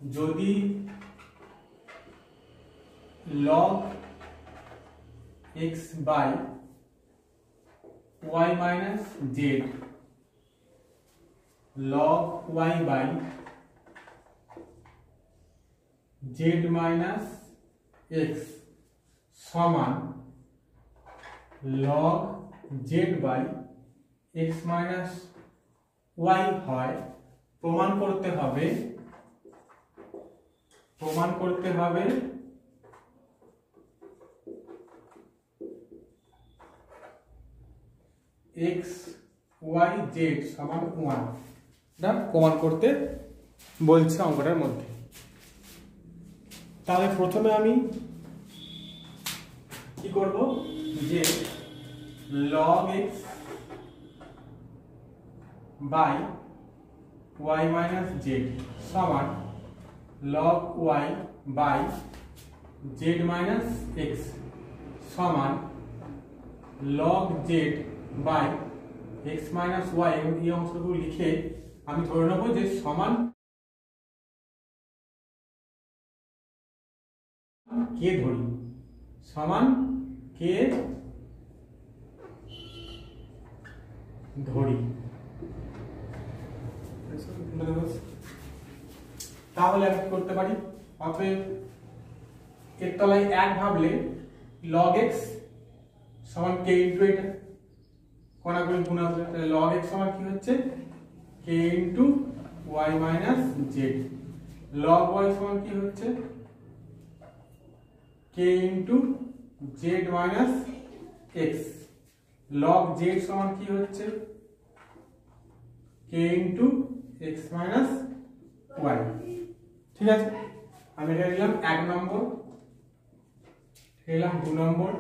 যদি log x by y minus z log y by z minus x সমান log z by x minus y হয়, প্রমাণ করতে হবে x y z সমান 1, এটা প্রমাণ করতে বলছে অঙ্কটার মধ্যে। তাহলে প্রথমে আমি কি করব, যে log x by y minus z সমান log y by z minus x সমান log z by x minus y, এবং এই অংশটুকু লিখে আমি ধরে নেব যে সমান কে ধরি, সমান কে ধরি। তাহলে আমি কি করতে পারি, অতএব এর তলায় 1 ভাবলে log x সমান k ইনটু এটা কোণাগুলি গুণ আসবে, তাহলে log x সমান কি হচ্ছে k into y minus z, log y সমান কি হচ্ছে k into z minus x, log z সমান কি হচ্ছে k into x minus y। ঠিক আছে, আমি এটা নিলাম 1 নম্বর, নিলাম 2 নম্বর,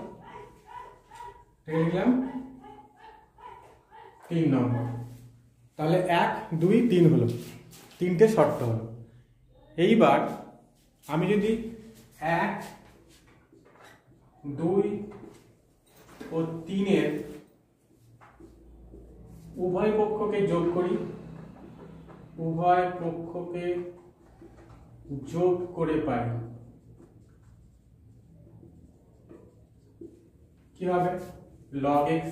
নিলাম 3 নম্বর। তাহলে 1 2 3 হলো, 3টে শর্ত হলো। এইবার আমি যদি 1 2 ও 3 এর উভয় পক্ষকে যোগ করি, উভয় পক্ষকে যোগ করে পাই কি হবে, log x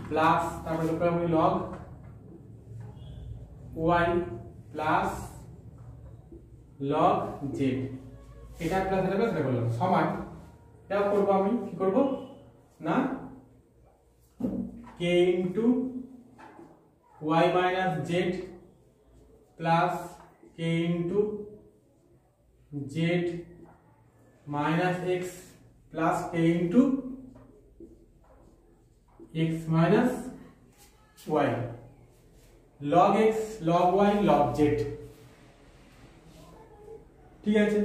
প্লাস তারপরে যোগ করব log y plus log z, এটা প্লাস এটা প্লাস এটা করলাম সমান, এটা করব আমি কি করব না k into y minus z plus k into z minus x plus k into x minus y, log x log y log z। ঠিক আছে,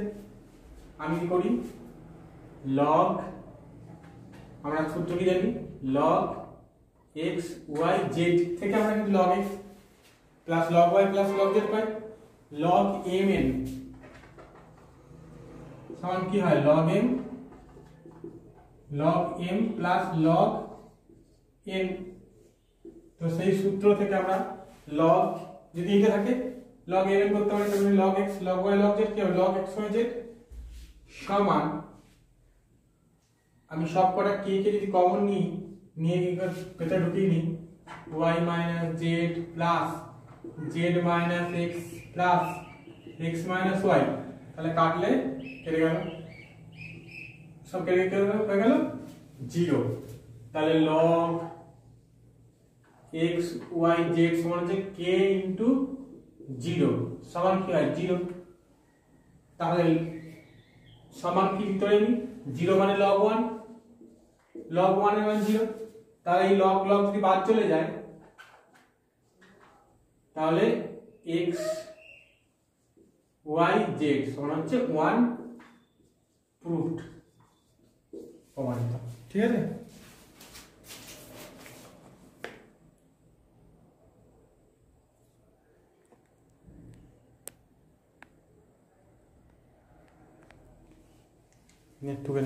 আমি কি করি log, আমরা সূত্র কি জানি log x y z থেকে আমরা কিন্তু log x plus log y plus log z পাই, log mn সমান কি হয় log m plus log n। তো সেই সূত্র থেকে আমরা log যদি এটা থাকে log mn করতে পারি, তাহলে log x log y log z কি হবে log x y z সমান, আমি সব কটা k কে যদি কমন নিই, নিয়ে কি ভেতরে ঢুকিয়ে নিই y minus z plus z minus x plus x minus y, তাহলে কাটলে কেটে গেল, সব কেটে হয়ে গেল 0। তাহলে log x y z সমান হচ্ছে k ইনটু 0 সমান কি হয় 0, তাহলে সমান কি ভিতরে নি 0 মানে log 1, log 1 এর মান 0, তাহলে এই log log যদি বাদ চলে যায় তাহলে x y z সমান হচ্ছে 1 প্রুফড, প্রমাণিত। ঠিক আছে, নেট ঢুকে